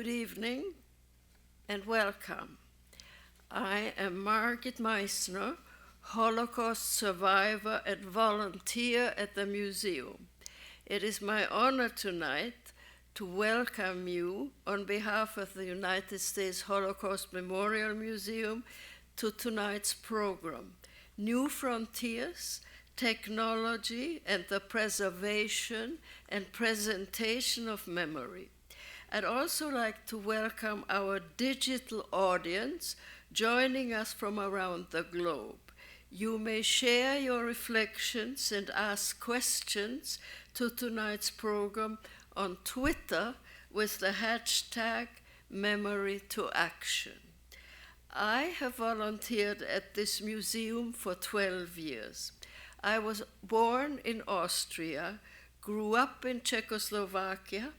Good evening and welcome. I am Margaret Meissner, Holocaust survivor and volunteer at the museum. It is my honor tonight to welcome you on behalf of the United States Holocaust Memorial Museum to tonight's program, New Frontiers, Technology and the Preservation and Presentation of Memory. I'd also like to welcome our digital audience joining us from around the globe. You may share your reflections and ask questions to tonight's program on Twitter with the hashtag #MemoryToAction. I have volunteered at this museum for 12 years. I was born in Austria, grew up in Czechoslovakia,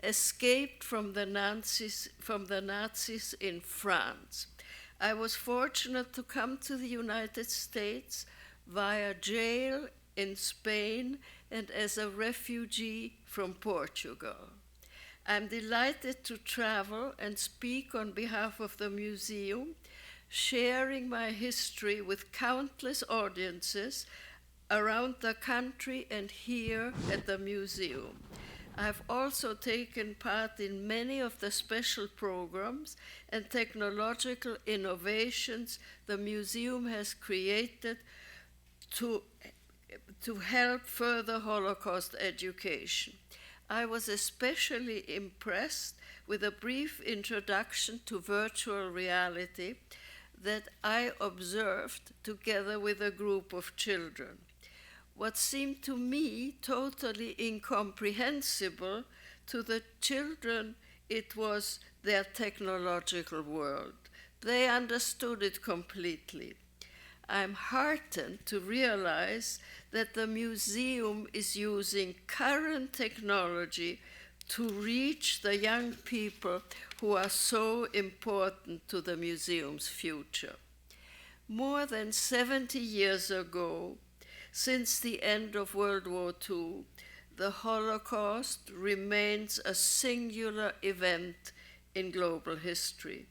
escaped from the Nazis in France. I was fortunate to come to the United States via jail in Spain and as a refugee from Portugal. I'm delighted to travel and speak on behalf of the museum, sharing my history with countless audiences around the country and here at the museum. I've also taken part in many of the special programs and technological innovations the museum has created to help further Holocaust education. I was especially impressed with a brief introduction to virtual reality that I observed together with a group of children. What seemed to me totally incomprehensible to the children, it was their technological world. They understood it completely. I'm heartened to realize that the museum is using current technology to reach the young people who are so important to the museum's future. More than 70 years ago, since the end of World War II, the Holocaust remains a singular event in global history.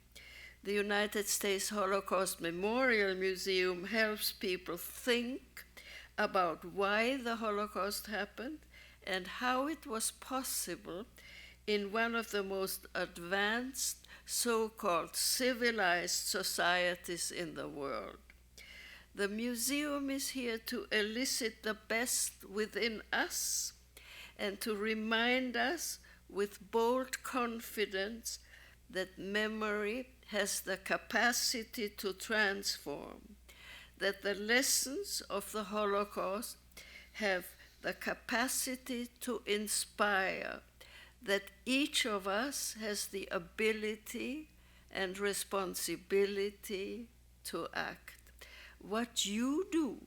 The United States Holocaust Memorial Museum helps people think about why the Holocaust happened and how it was possible in one of the most advanced so-called civilized societies in the world. The museum is here to elicit the best within us and to remind us with bold confidence that memory has the capacity to transform, that the lessons of the Holocaust have the capacity to inspire, that each of us has the ability and responsibility to act. What you do,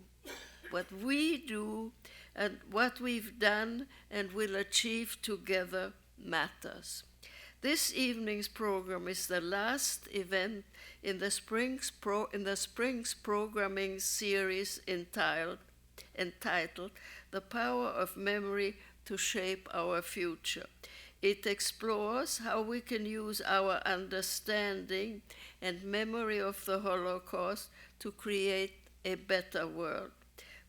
what we do, and what we've done and will achieve together matters. This evening's program is the last event in the spring's programming series entitled The Power of Memory to Shape Our Future. It explores how we can use our understanding and memory of the Holocaust to create a better world.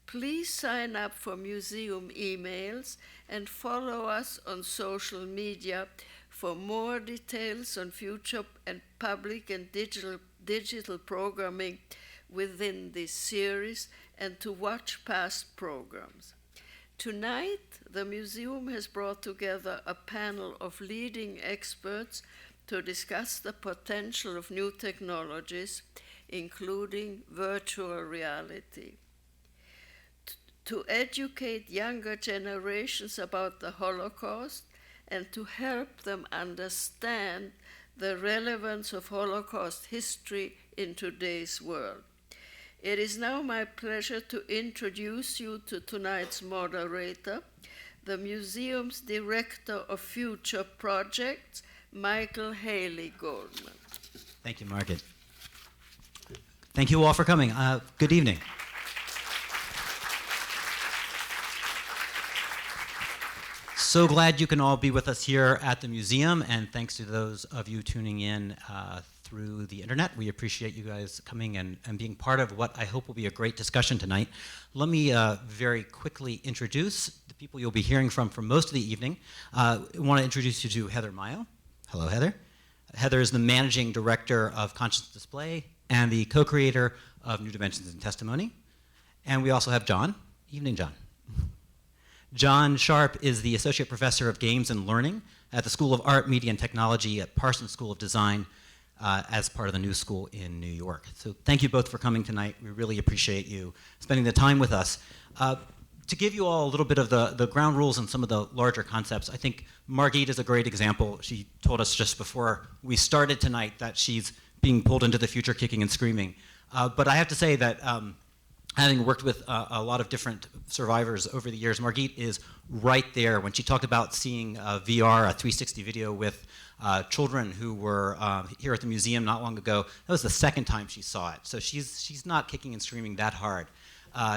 Please sign up for museum emails and follow us on social media for more details on future and public and digital programming within this series and to watch past programs. Tonight, the museum has brought together a panel of leading experts to discuss the potential of new technologies, including virtual reality. To educate younger generations about the Holocaust and to help them understand the relevance of Holocaust history in today's world. It is now my pleasure to introduce you to tonight's moderator, the museum's Director of Future Projects, Michael Haley Goldman. Thank you, Margaret. Thank you all for coming. Good evening. So glad you can all be with us here at the museum, and thanks to those of you tuning in through the internet. We appreciate you guys coming and being part of what I hope will be a great discussion tonight. Let me very quickly introduce the people you'll be hearing from for most of the evening. I want to introduce you to Heather Mayo. Hello, Heather. Heather is the Managing Director of Conscious Display and the co-creator of New Dimensions in Testimony. And we also have John. Evening, John. John Sharp is the Associate Professor of Games and Learning at the School of Art, Media, and Technology at Parsons School of Design as part of the New School in New York. So thank you both for coming tonight. We really appreciate you spending the time with us. To give you all a little bit of the ground rules and some of the larger concepts, I think Margaret is a great example. She told us just before we started tonight that she's being pulled into the future kicking and screaming. But I have to say that having worked with a lot of different survivors over the years, Margaret is right there. When she talked about seeing VR, a 360 video with children who were here at the museum not long ago, that was the second time she saw it. So she's not kicking and screaming that hard.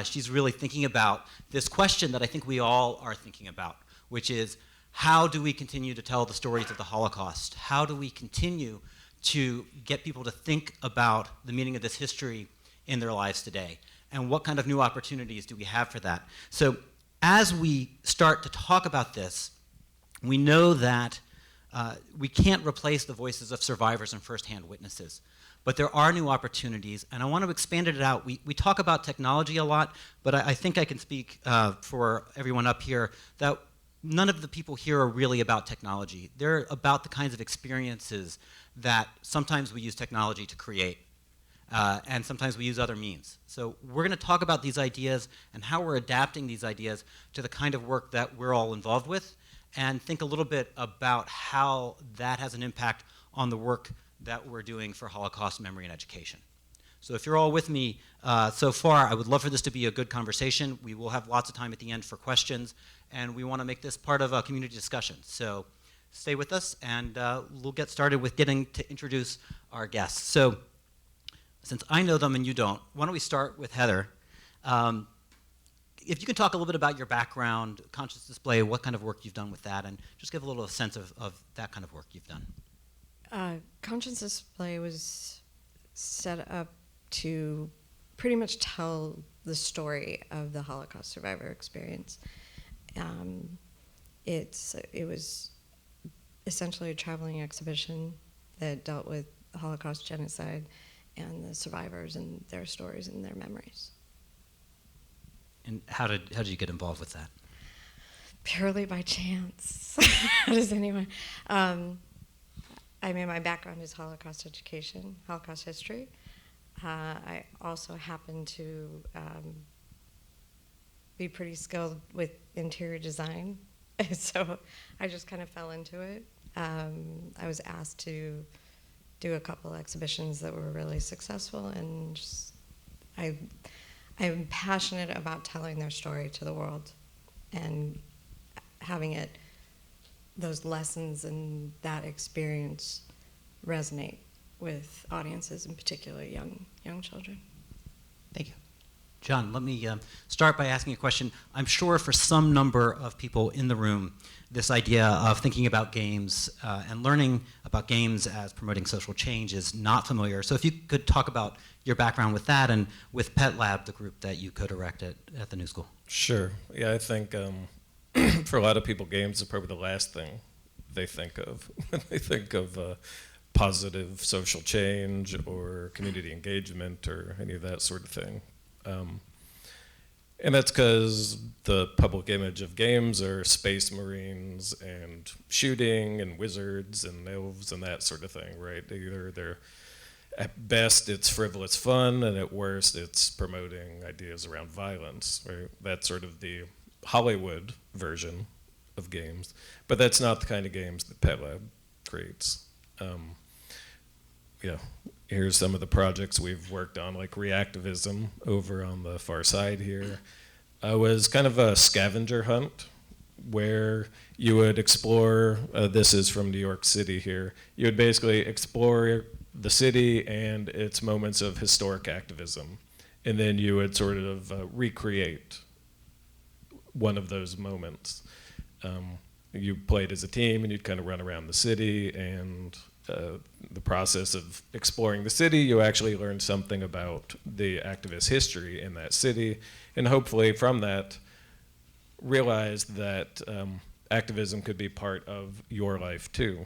She's really thinking about this question that I think we all are thinking about, which is, how do we continue to tell the stories of the Holocaust? How do we continue to get people to think about the meaning of this history in their lives today? And what kind of new opportunities do we have for that? So as we start to talk about this, we know that we can't replace the voices of survivors and firsthand witnesses. But there are new opportunities, and I want to expand it out. We talk about technology a lot, but I think I can speak for everyone up here that none of the people here are really about technology. They're about the kinds of experiences that sometimes we use technology to create. And sometimes we use other means. So we're going to talk about these ideas and how we're adapting these ideas to the kind of work that we're all involved with, and think a little bit about how that has an impact on the work that we're doing for Holocaust memory and education. So if you're all with me so far, I would love for this to be a good conversation. We will have lots of time at the end for questions, and we want to make this part of a community discussion. So stay with us, and we'll get started with getting to introduce our guests. So since I know them and you don't, why don't we start with Heather? If you can talk a little bit about your background, Conscious Display, what kind of work you've done with that, and just give a little sense of that kind of work you've done. Conscious Display was set up to pretty much tell the story of the Holocaust survivor experience. It was essentially a traveling exhibition that dealt with the Holocaust genocide and the survivors and their stories and their memories. And how did you get involved with that? Purely by chance. How does anyone? I mean, my background is Holocaust education, Holocaust history. I also happen to be pretty skilled with interior design, so I just kind of fell into it. I was asked to do a couple exhibitions that were really successful, and just, I'm passionate about telling their story to the world and having those lessons and that experience resonate with audiences, in particular young children. Thank you. John, let me start by asking a question. I'm sure for some number of people in the room, this idea of thinking about games and learning about games as promoting social change is not familiar. So if you could talk about your background with that and with Pet Lab, the group that you co-direct at the New School. Sure. Yeah, I think for a lot of people, games are probably the last thing they think of when they think of positive social change or community engagement or any of that sort of thing. And that's because the public image of games are space marines and shooting and wizards and elves and that sort of thing, right? Either they're, at best, it's frivolous fun, and at worst, it's promoting ideas around violence, right? That's sort of the Hollywood version of games, but that's not the kind of games that Pet Lab creates. Here's some of the projects we've worked on, like reactivism over on the far side here. Was kind of a scavenger hunt where you would explore, this is from New York City here, you would basically explore the city and its moments of historic activism, and then you would sort of recreate one of those moments. you played as a team and you'd kind of run around the city, and the process of exploring the city, you actually learned something about the activist history in that city, and hopefully from that realized that activism could be part of your life too.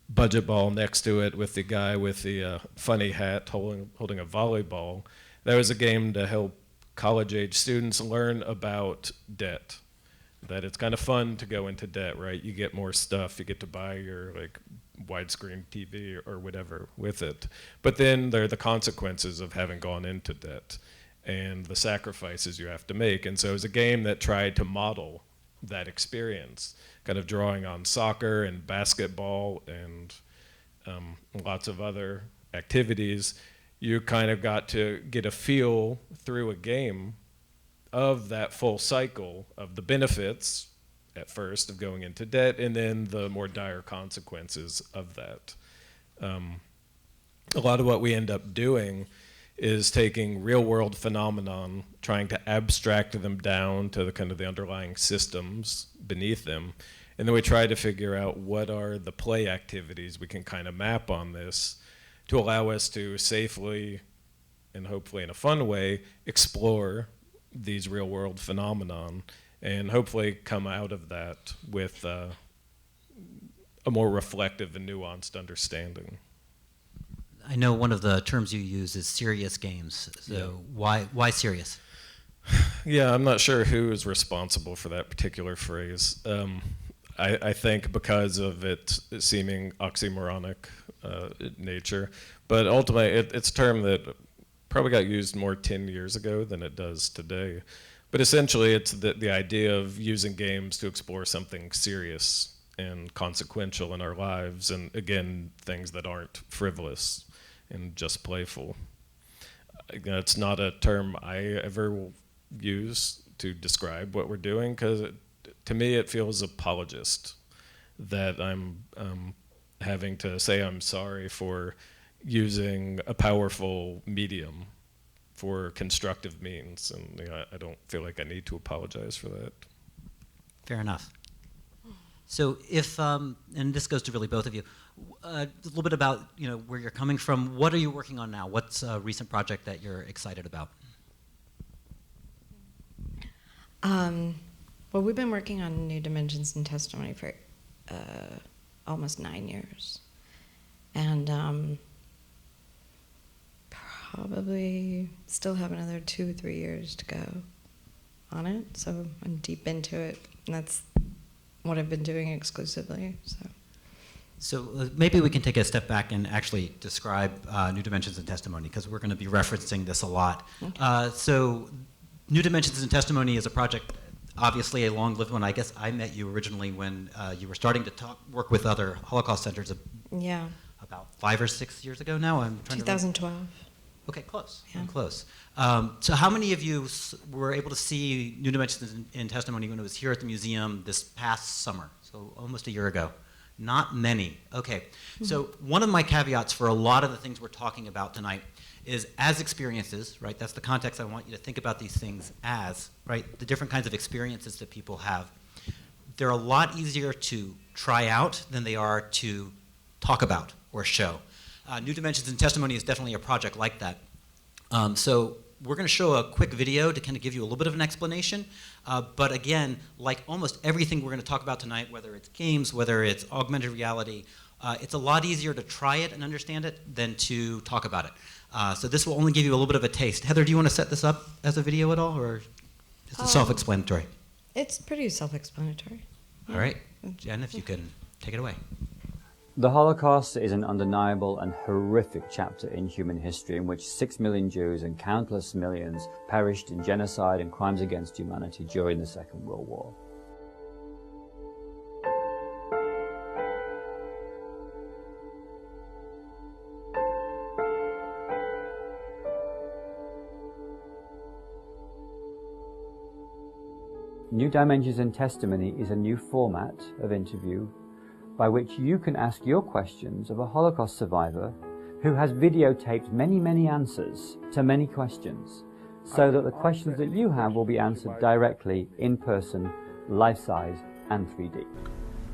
Budget ball next to it with the guy with the funny hat holding a volleyball. That was a game to help college-age students learn about debt. That it's kind of fun to go into debt, right? You get more stuff, you get to buy your like widescreen TV or whatever with it. But then there are the consequences of having gone into debt and the sacrifices you have to make. And so it was a game that tried to model that experience, kind of drawing on soccer and basketball and lots of other activities. You kind of got to get a feel through a game of that full cycle of the benefits at first of going into debt, and then the more dire consequences of that. A lot of what we end up doing is taking real world phenomenon, trying to abstract them down to the kind of the underlying systems beneath them. And then we try to figure out what are the play activities we can kind of map on this to allow us to safely and hopefully in a fun way explore these real world phenomenon and hopefully come out of that with a more reflective and nuanced understanding. I know one of the terms you use is serious games. So why serious? Yeah, I'm not sure who is responsible for that particular phrase. I think because of its seeming oxymoronic nature, but ultimately it's a term that probably got used more 10 years ago than it does today. But essentially it's the idea of using games to explore something serious and consequential in our lives, and again, things that aren't frivolous and just playful. It's not a term I ever use to describe what we're doing, because to me it feels apologist, that I'm having to say I'm sorry for using a powerful medium for constructive means, and I don't feel like I need to apologize for that. Fair enough. So if, and this goes to really both of you, a little bit about where you're coming from. What are you working on now? What's a recent project that you're excited about? Well, we've been working on New Dimensions in Testimony for almost 9 years. And probably still have another 2 or 3 years to go on it. So I'm deep into it, and that's what I've been doing exclusively. So maybe we can take a step back and actually describe New Dimensions in Testimony, because we're going to be referencing this a lot. Okay. So New Dimensions in Testimony is a project, obviously a long-lived one. I guess I met you originally when you were starting to work with other Holocaust centers. About 5 or 6 years ago now. I'm trying 2012. Okay, close. Yeah. I'm close. So how many of you were able to see New Dimensions in Testimony when it was here at the museum this past summer, so almost a year ago? Not many. Okay. Mm-hmm. So one of my caveats for a lot of the things we're talking about tonight is as experiences, right? That's the context I want you to think about these things as, right? The different kinds of experiences that people have. They're a lot easier to try out than they are to talk about or show. New Dimensions in Testimony is definitely a project like that. So we're going to show a quick video to kind of give you a little bit of an explanation. But again, like almost everything we're going to talk about tonight, whether it's games, whether it's augmented reality, it's a lot easier to try it and understand it than to talk about it. So this will only give you a little bit of a taste. Heather, do you want to set this up as a video at all, or is it self-explanatory? It's pretty self-explanatory. Yeah. All right. Jen, if you can take it away. The Holocaust is an undeniable and horrific chapter in human history in which 6 million Jews and countless millions perished in genocide and crimes against humanity during the Second World War. New Dimensions in Testimony is a new format of interview by which you can ask your questions of a Holocaust survivor who has videotaped many, many answers to many questions, so that the questions that you have will be answered directly, in person, life-size, and 3D.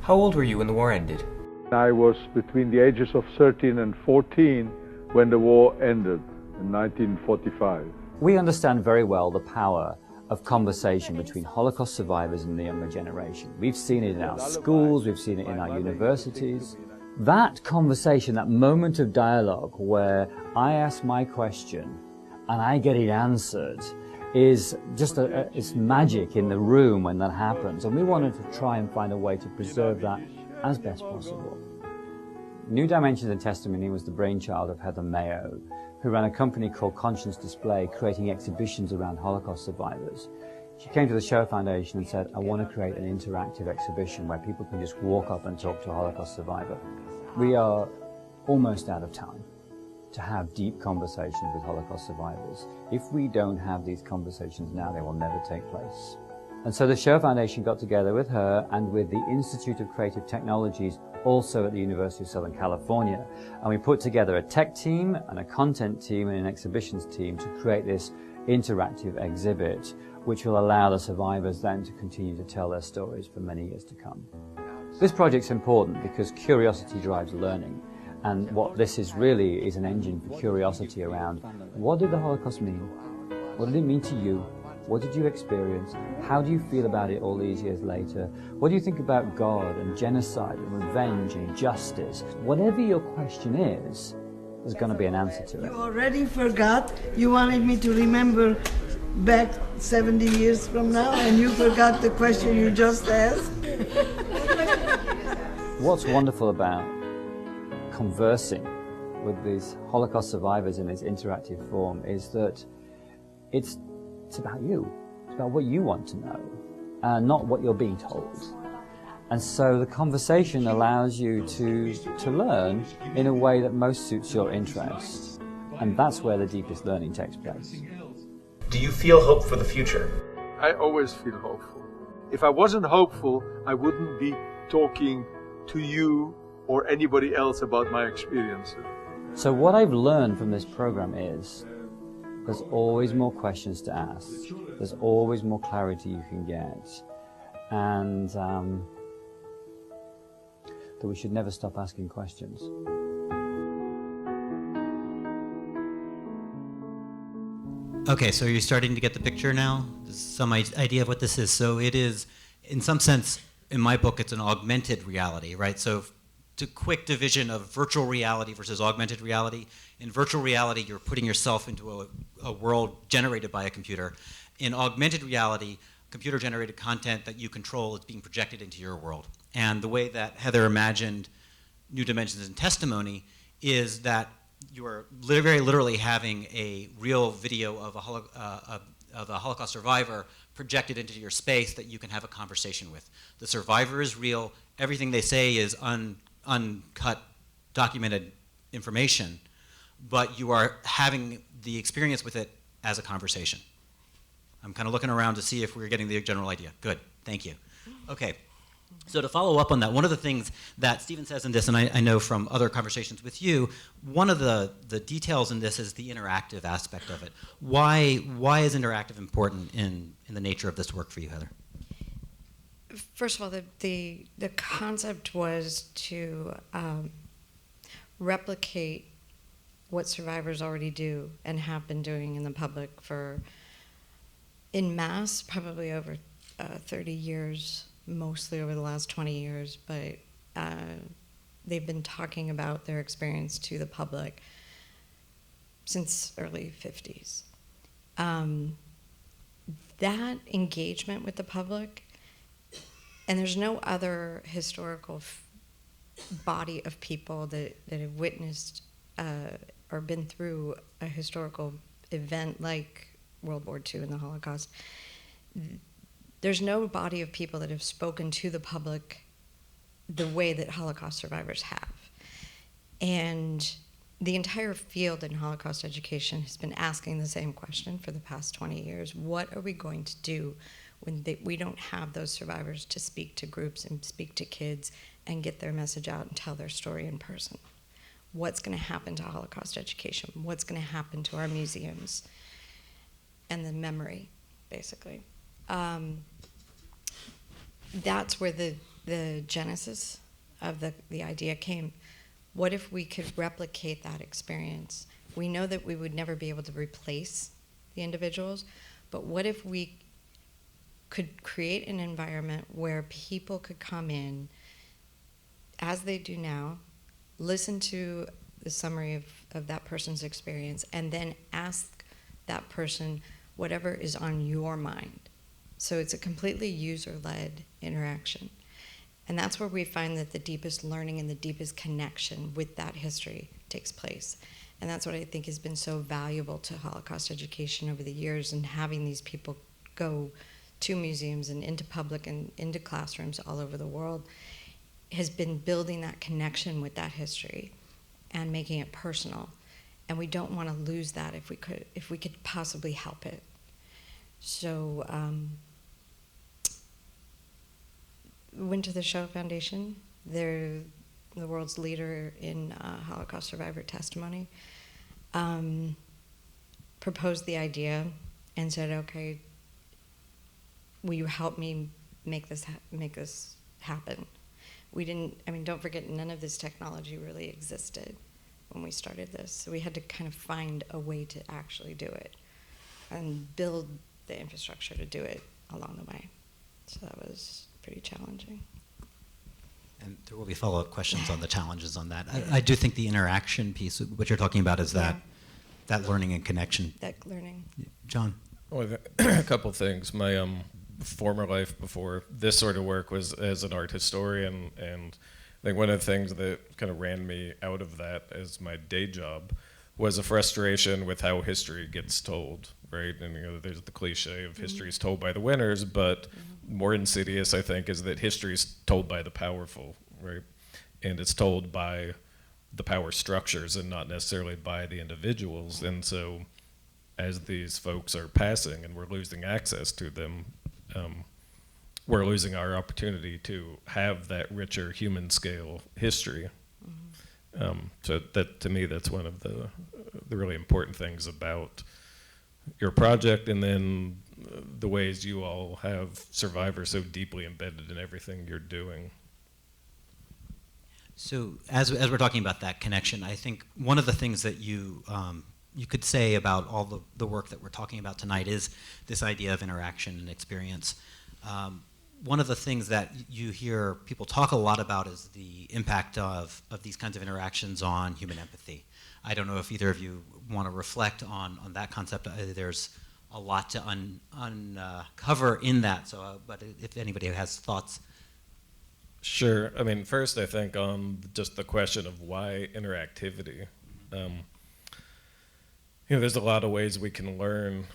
How old were you when the war ended? I was between the ages of 13 and 14 when the war ended in 1945. We understand very well the power of conversation between Holocaust survivors and the younger generation. We've seen it in our schools, we've seen it in our universities. That conversation, that moment of dialogue where I ask my question and I get it answered, is just it's magic in the room when that happens. And we wanted to try and find a way to preserve that as best possible. New Dimensions in Testimony was the brainchild of Heather Mayo, who ran a company called Conscience Display, creating exhibitions around Holocaust survivors. She came to the Show Foundation and said, I want to create an interactive exhibition where people can just walk up and talk to a Holocaust survivor. We are almost out of time to have deep conversations with Holocaust survivors. If we don't have these conversations now, they will never take place. And so the Show Foundation got together with her and with the Institute of Creative Technologies, also at the University of Southern California, and we put together a tech team and a content team and an exhibitions team to create this interactive exhibit, which will allow the survivors then to continue to tell their stories for many years to come. This project's important because curiosity drives learning, and what this is really is an engine for curiosity around what did the Holocaust mean? What did it mean to you? What did you experience? How do you feel about it all these years later? What do you think about God and genocide and revenge and justice? Whatever your question is, there's going to be an answer to it. You already forgot. You wanted me to remember back 70 years from now, and you forgot the question you just asked? What's wonderful about conversing with these Holocaust survivors in this interactive form is that it's about you. It's about what you want to know, not what you're being told. And so the conversation allows you to learn in a way that most suits your interest. And that's where the deepest learning takes place. Do you feel hope for the future? I always feel hopeful. If I wasn't hopeful, I wouldn't be talking to you or anybody else about my experiences. So what I've learned from this program is there's always more questions to ask. There's always more clarity you can get. And that we should never stop asking questions. Okay, so you're starting to get the picture now? Some idea of what this is. So it is, in some sense, in my book, it's an augmented reality, right? So to quick division of virtual reality versus augmented reality. In virtual reality, you're putting yourself into a world generated by a computer. In augmented reality, computer-generated content that you control is being projected into your world. And the way that Heather imagined New Dimensions in Testimony is that you are very literally having a real video of a Holocaust survivor projected into your space that you can have a conversation with. The survivor is real. Everything they say is uncut, documented information, but you are having the experience with it as a conversation. I'm kind of looking around to see if we're getting the general idea. Good, thank you. Okay, so to follow up on that, one of the things that Stephen says in this, and I know from other conversations with you, one of the details in this is the interactive aspect of it. Why is interactive important in the nature of this work for you, Heather? First of all, the concept was to replicate what survivors already do and have been doing in the public for, in mass, probably over 30 years, mostly over the last 20 years, but they've been talking about their experience to the public since early 50s. That engagement with the public, and there's no other historical body of people that have witnessed or been through a historical event like World War II and the Holocaust. There's no body of people that have spoken to the public the way that Holocaust survivors have. And the entire field in Holocaust education has been asking the same question for the past 20 years. What are we going to do when we don't have those survivors to speak to groups and speak to kids and get their message out and tell their story in person? What's going to happen to Holocaust education? What's going to happen to our museums? And the memory, basically. that's where the genesis of the idea came. What if we could replicate that experience? We know that we would never be able to replace the individuals, but what if we could create an environment where people could come in as they do now, listen to the summary of that person's experience, and then ask that person whatever is on your mind. So it's a completely user-led interaction. And that's where we find that the deepest learning and the deepest connection with that history takes place. And that's what I think has been so valuable to Holocaust education over the years, and having these people go to museums and into public and into classrooms all over the world has been building that connection with that history and making it personal. And we don't want to lose that if we could possibly help it. So went to the Shoah Foundation. They're the world's leader in Holocaust survivor testimony. Proposed the idea and said, okay, will you help me make this happen? We didn't, don't forget, none of this technology really existed when we started this. So we had to kind of find a way to actually do it and build the infrastructure to do it along the way. So that was pretty challenging. And there will be follow-up questions on the challenges on that. I do think the interaction piece, what you're talking about, is that learning and connection. That learning. John? Well, a couple of things. My former life before this sort of work was as an art historian, and I think one of the things that kind of ran me out of that as my day job was a frustration with how history gets told, right? And there's the cliche of history is told by the winners, but more insidious, I think, is that history is told by the powerful, right? And it's told by the power structures and not necessarily by the individuals. And so as these folks are passing and we're losing access to them, we're losing our opportunity to have that richer human scale history. So that, to me, that's one of the really important things about your project, and then the ways you all have survivors so deeply embedded in everything you're doing. So as we're talking about that connection, I think one of the things that you could say about all the work that we're talking about tonight is this idea of interaction and experience. One of the things that you hear people talk a lot about is the impact of these kinds of interactions on human empathy. I don't know if either of you want to reflect on that concept. There's a lot to uncover in that, so, but if anybody has thoughts. Sure. I mean, first, I think on just the question of why interactivity. There's a lot of ways we can learn.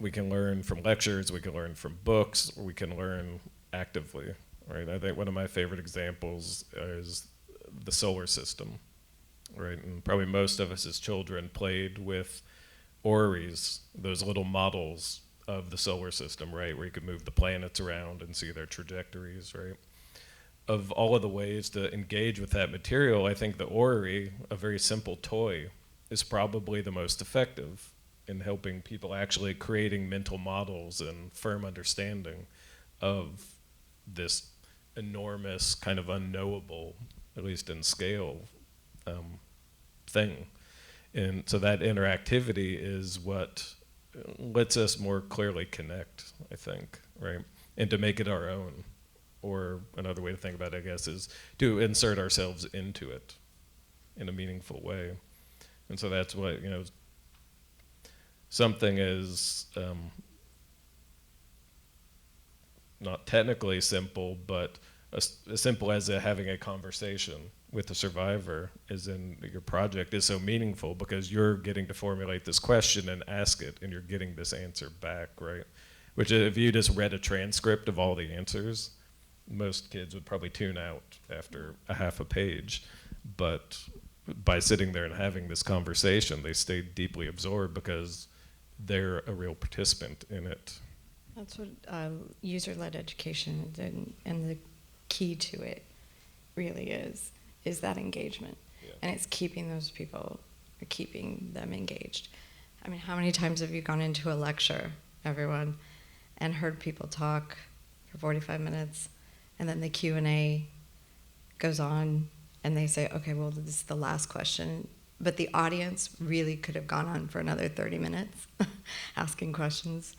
We can learn from lectures, we can learn from books, or we can learn actively, right? I think one of my favorite examples is the solar system, right? And probably most of us as children played with orreries, those little models of the solar system, right? Where you could move the planets around and see their trajectories, right? Of all of the ways to engage with that material, I think the orrery, a very simple toy, is probably the most effective in helping people actually creating mental models and firm understanding of this enormous kind of unknowable, at least in scale, thing. And so that interactivity is what lets us more clearly connect, I think, right? And to make it our own. Or another way to think about it, I guess, is to insert ourselves into it in a meaningful way. And so that's what, something is not technically simple, but as simple as having a conversation with a survivor is in your project is so meaningful because you're getting to formulate this question and ask it, and you're getting this answer back, right? Which if you just read a transcript of all the answers, most kids would probably tune out after a half a page. But by sitting there and having this conversation, they stay deeply absorbed because they're a real participant in it. That's what user-led education and the key to it really is that engagement. Yeah. And it's keeping those people, or keeping them engaged. I mean, how many times have you gone into a lecture, everyone, and heard people talk for 45 minutes, and then the Q&A goes on, and they say, okay, well, this is the last question. But the audience really could have gone on for another 30 minutes asking questions.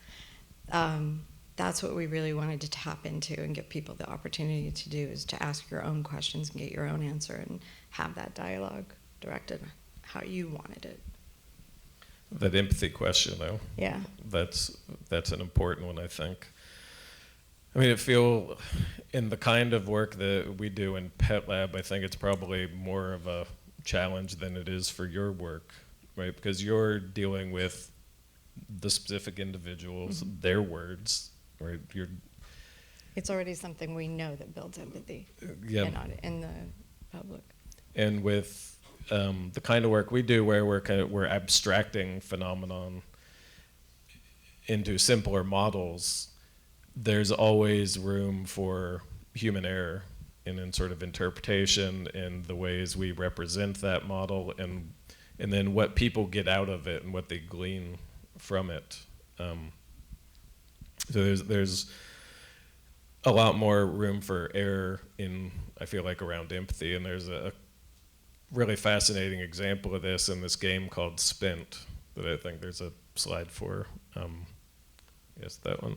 That's what we really wanted to tap into and give people the opportunity to do, is to ask your own questions and get your own answer and have that dialogue directed how you wanted it. That empathy question, though. Yeah. That's an important one, I think. I mean, I feel in the kind of work that we do in Pet Lab, I think it's probably more of a challenge than it is for your work, right? Because you're dealing with the specific individuals, their words, right? It's already something we know that builds empathy in the public. And with the kind of work we do, where we're abstracting phenomenon into simpler models, there's always room for human error in sort of interpretation in the ways we represent that model, and then what people get out of it and what they glean from it. So there's a lot more room for error I feel like, around empathy, and there's a really fascinating example of this in this game called Spent that I think there's a slide for. Yes, that one.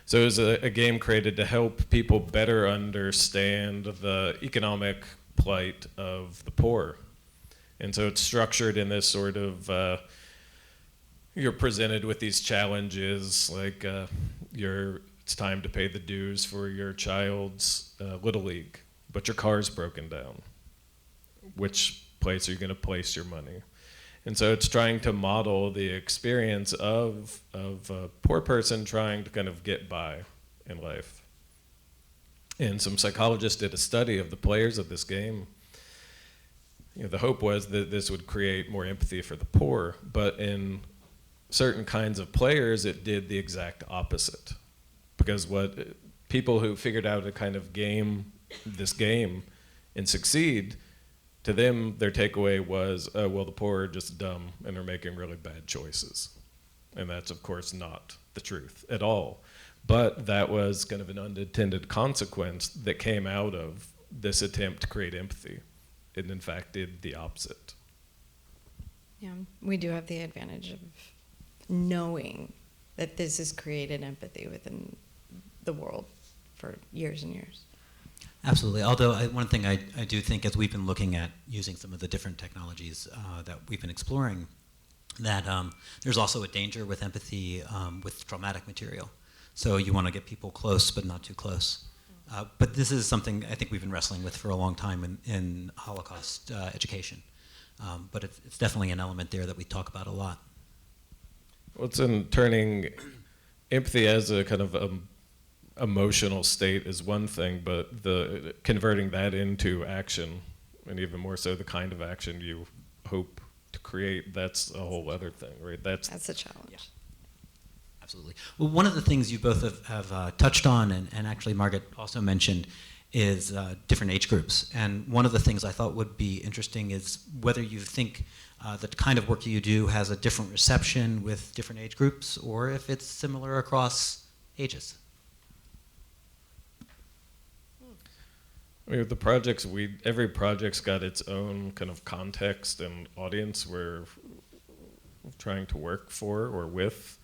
So it was a game created to help people better understand the economic plight of the poor. And so it's structured in this sort of, you're presented with these challenges, like it's time to pay the dues for your child's Little League, but your car's broken down. Which place are you going to place your money? And so it's trying to model the experience of a poor person trying to kind of get by in life. And some psychologists did a study of the players of this game. The hope was that this would create more empathy for the poor, but in certain kinds of players, it did the exact opposite. Because what people who figured out to kind of game this game and succeed, to them, their takeaway was, well, the poor are just dumb and are making really bad choices. And that's, of course, not the truth at all. But that was kind of an unintended consequence that came out of this attempt to create empathy. It, in fact, did the opposite. Yeah, we do have the advantage of knowing that this has created empathy within the world for years and years. Absolutely. Although one thing I do think, as we've been looking at using some of the different technologies that we've been exploring, that there's also a danger with empathy with traumatic material. So you want to get people close, but not too close. But this is something I think we've been wrestling with for a long time in Holocaust education. But it's definitely an element there that we talk about a lot. Well, it's in turning empathy as a kind of emotional state is one thing, but the converting that into action, and even more so the kind of action you hope to create, that's a whole other thing, right? That's a challenge. Yeah. Absolutely. Well, one of the things you both have touched on, and actually Margaret also mentioned, is different age groups. And one of the things I thought would be interesting is whether you think the kind of work you do has a different reception with different age groups, or if it's similar across ages. I mean, with the projects, every project's got its own kind of context and audience we're trying to work for or with.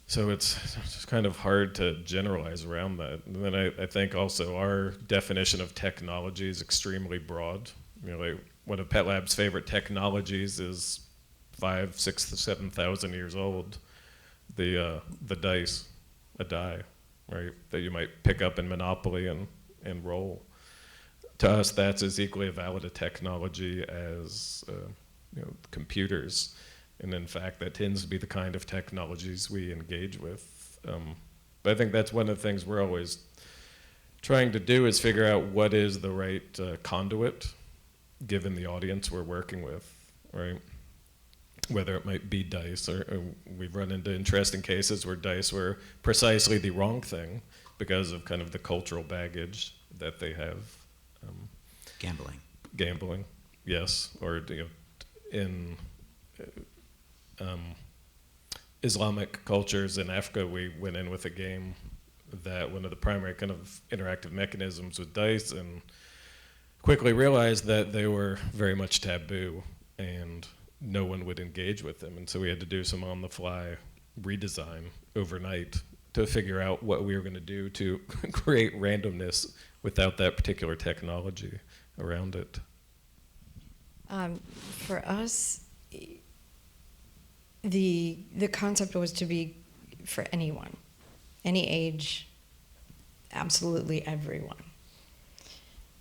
So it's just kind of hard to generalize around that. And then I think also our definition of technology is extremely broad. Like one of Pet Lab's favorite technologies is 5,000, 6,000, 7,000 years old. The dice, a die, right? That you might pick up in Monopoly and roll. To us, that's as equally valid a technology as computers. And in fact, that tends to be the kind of technologies we engage with. But I think that's one of the things we're always trying to do, is figure out what is the right conduit, given the audience we're working with, right? Whether it might be dice, or we've run into interesting cases where dice were precisely the wrong thing because of kind of the cultural baggage that they have. Gambling, yes. Or in Islamic cultures in Africa, we went in with a game that one of the primary kind of interactive mechanisms with dice, and quickly realized that they were very much taboo and no one would engage with them. And so we had to do some on-the-fly redesign overnight to figure out what we were going to do to create randomness without that particular technology around it. For us, the concept was to be for anyone, any age, absolutely everyone.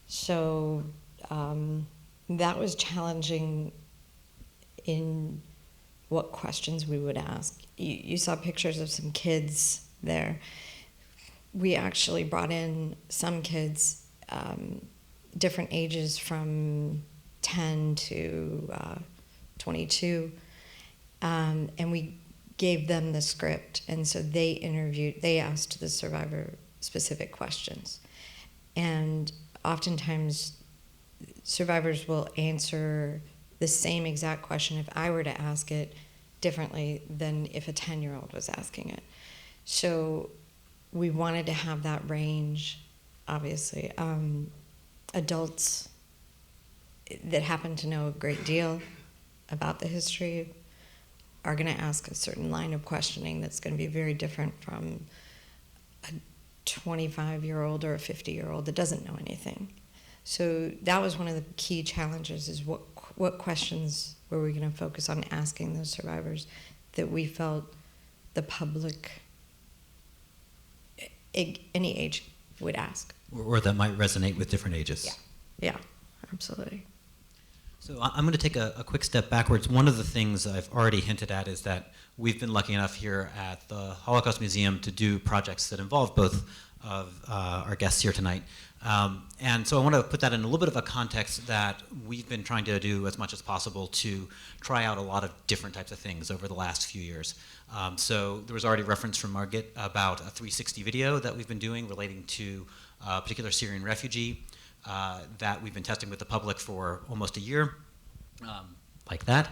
So that was challenging in what questions we would ask. You saw pictures of some kids there. We actually brought in some kids, different ages from 10 to 22, and we gave them the script, and so they asked the survivor specific questions. And oftentimes survivors will answer the same exact question if I were to ask it differently than if a 10-year-old was asking it. So we wanted to have that range, obviously. Adults that happen to know a great deal about the history are going to ask a certain line of questioning that's going to be very different from a 25-year-old or a 50-year-old that doesn't know anything. So that was one of the key challenges, is what questions were we going to focus on asking those survivors that we felt the public, any age, would ask. Or that might resonate with different ages. Yeah, absolutely. So I'm going to take a quick step backwards. One of the things I've already hinted at is that we've been lucky enough here at the Holocaust Museum to do projects that involve both of our guests here tonight. And so I want to put that in a little bit of a context that we've been trying to do as much as possible to try out a lot of different types of things over the last few years. So there was already reference from Margaret about a 360 video that we've been doing relating to a particular Syrian refugee that we've been testing with the public for almost a year, like that.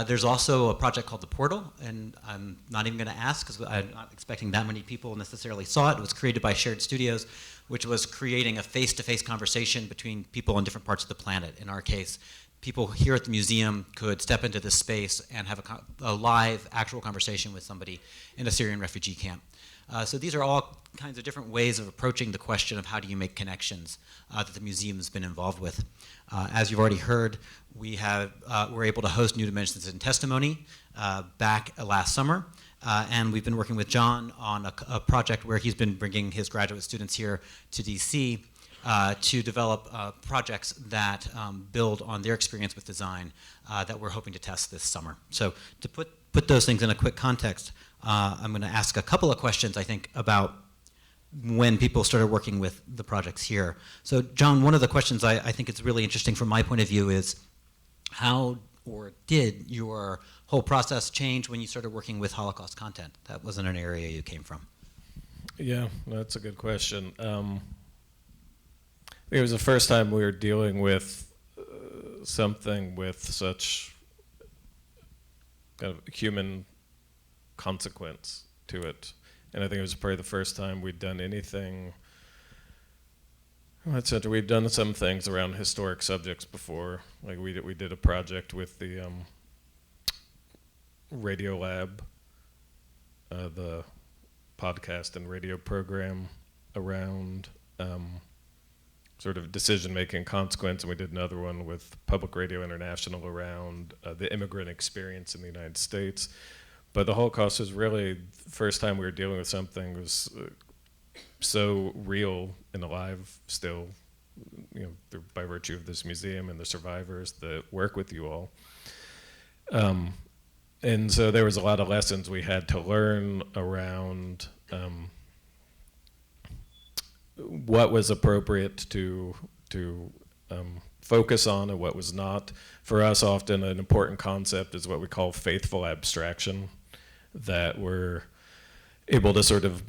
There's also a project called The Portal, and I'm not even going to ask because I'm not expecting that many people necessarily saw it. It was created by Shared Studios, which was creating a face-to-face conversation between people on different parts of the planet. In our case, people here at the museum could step into this space and have a live, actual conversation with somebody in a Syrian refugee camp. So these are all kinds of different ways of approaching the question of how do you make connections that the museum has been involved with. As you've already heard, we're able to host New Dimensions in Testimony back last summer. And we've been working with John on a project where he's been bringing his graduate students here to DC to develop projects that build on their experience with design that we're hoping to test this summer. So to put those things in a quick context, I'm going to ask a couple of questions, I think, about when people started working with the projects here. So John, one of the questions I think it's really interesting from my point of view is how or did your whole process change when you started working with Holocaust content? That wasn't an area you came from. Yeah, that's a good question. It was the first time we were dealing with something with such kind of human consequence to it. And I think it was probably the first time we'd done anything. We'd done some things around historic subjects before. Like we did a project with the Radio Lab, the podcast and radio program around sort of decision-making consequence, and we did another one with Public Radio International around the immigrant experience in the United States. But the Holocaust was really the first time we were dealing with something that was so real and alive still, by virtue of this museum and the survivors that work with you all. And so there was a lot of lessons we had to learn around what was appropriate to focus on and what was not. For us, often an important concept is what we call faithful abstraction, that we're able to sort of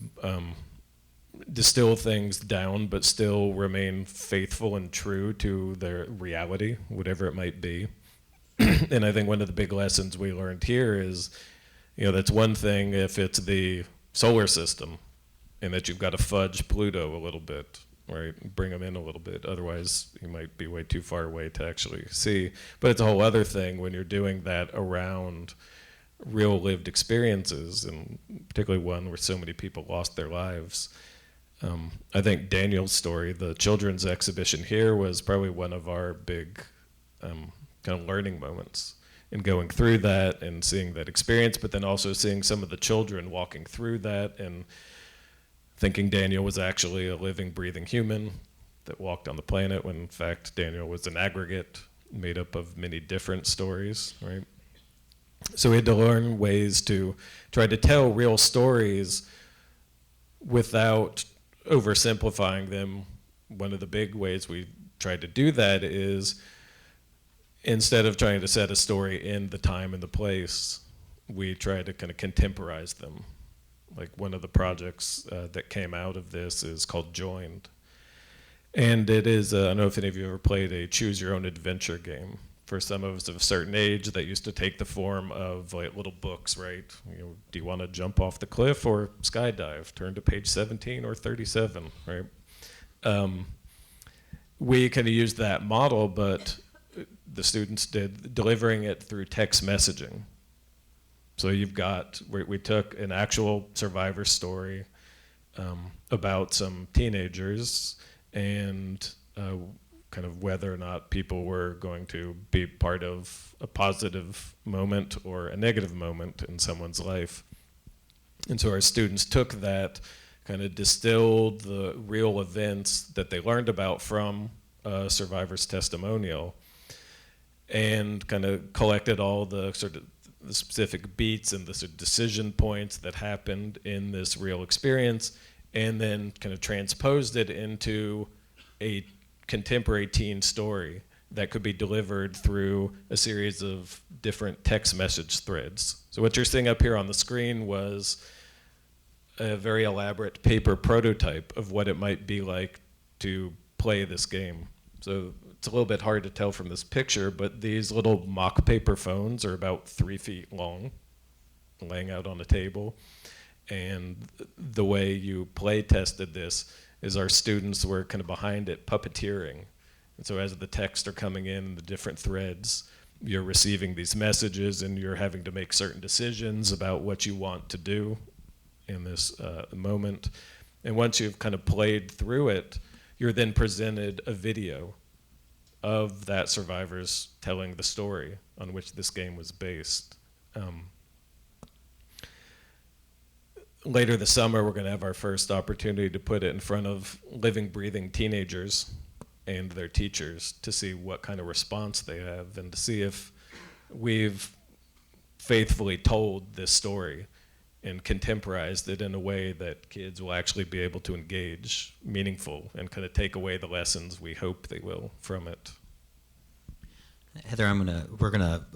distill things down but still remain faithful and true to their reality, whatever it might be. And I think one of the big lessons we learned here is, that's one thing if it's the solar system and that you've got to fudge Pluto a little bit, right? Bring him in a little bit. Otherwise, he might be way too far away to actually see. But it's a whole other thing when you're doing that around real lived experiences, and particularly one where so many people lost their lives. I think Daniel's story, the children's exhibition here, was probably one of our big kind of learning moments in going through that and seeing that experience, but then also seeing some of the children walking through that and thinking Daniel was actually a living, breathing human that walked on the planet, when in fact Daniel was an aggregate made up of many different stories, right? So we had to learn ways to try to tell real stories without oversimplifying them. One of the big ways we tried to do that is, instead of trying to set a story in the time and the place, we try to kind of contemporize them. Like one of the projects that came out of this is called Joined. And it is, I don't know if any of you ever played a choose your own adventure game. For some of us of a certain age, that used to take the form of like little books, right? You know, do you want to jump off the cliff or skydive? Turn to page 17 or 37, right? We kind of used that model, but the students did, delivering it through text messaging. So you've got, we took an actual survivor story about some teenagers and kind of whether or not people were going to be part of a positive moment or a negative moment in someone's life. And so our students took that, kind of distilled the real events that they learned about from a survivor's testimonial, and kind of collected all the sort of the specific beats and the sort of decision points that happened in this real experience, and then kind of transposed it into a contemporary teen story that could be delivered through a series of different text message threads. So what you're seeing up here on the screen was a very elaborate paper prototype of what it might be like to play this game. So it's a little bit hard to tell from this picture, but these little mock paper phones are about 3 feet long, laying out on a table. And the way you play tested this is our students were kind of behind it puppeteering. And so as the texts are coming in the different threads, you're receiving these messages and you're having to make certain decisions about what you want to do in this moment. And once you've kind of played through it, you're then presented a video of that survivors telling the story on which this game was based. Later this summer, we're going to have our first opportunity to put it in front of living, breathing teenagers and their teachers to see what kind of response they have and to see if we've faithfully told this story and contemporized it in a way that kids will actually be able to engage meaningful and kind of take away the lessons we hope they will from it. Heather, we're gonna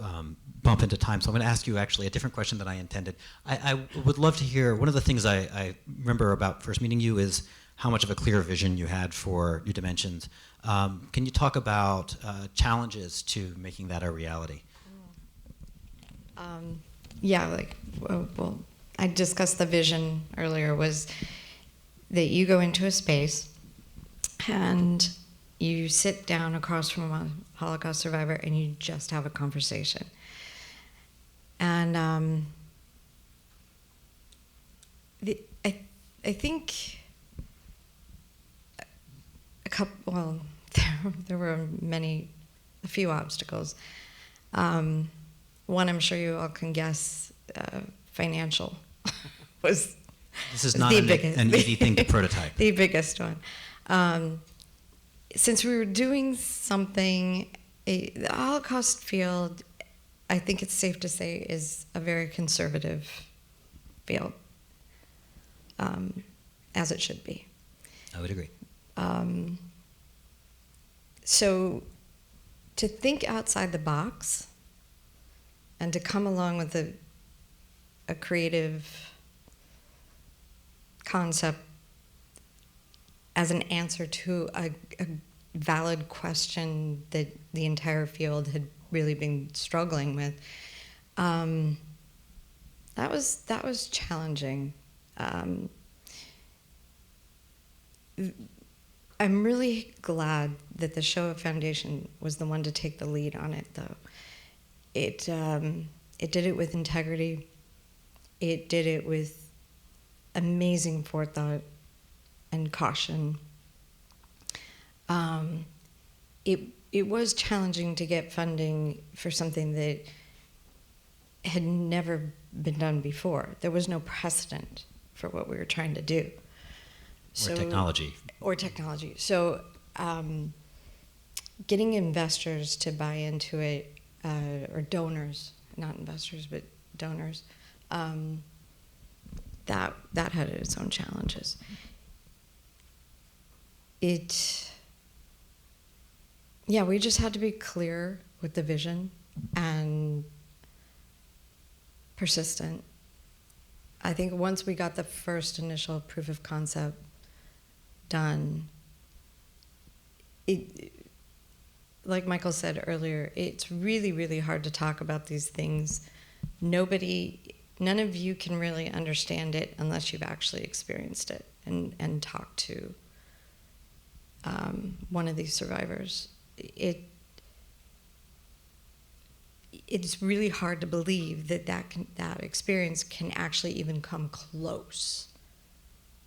bump into time, so I'm gonna ask you actually a different question than I intended. I would love to hear, one of the things I remember about first meeting you is how much of a clear vision you had for New Dimensions. Can you talk about challenges to making that a reality? Yeah, like, well, I discussed the vision earlier, was that you go into a space and you sit down across from a Holocaust survivor and you just have a conversation. And I think there were a few obstacles. One, I'm sure you all can guess, financial was. This is not an easy thing to prototype. The biggest one. Since we were doing something, the Holocaust field, I think it's safe to say, is a very conservative field, as it should be. I would agree. So to think outside the box and to come along with a creative concept as an answer to a valid question that the entire field had really been struggling with, that was challenging. I'm really glad that the Shoah Foundation was the one to take the lead on it, though. It did it with integrity. It did it with amazing forethought and caution. It was challenging to get funding for something that had never been done before. There was no precedent for what we were trying to do. Or technology. Or technology. So getting investors to buy into it, or donors, not investors, but donors, that had its own challenges. We just had to be clear with the vision and persistent. I think once we got the first initial proof of concept done, like Michael said earlier, it's really, really hard to talk about these things. None of you can really understand it unless you've actually experienced it and talked to one of these survivors. It's really hard to believe that experience can actually even come close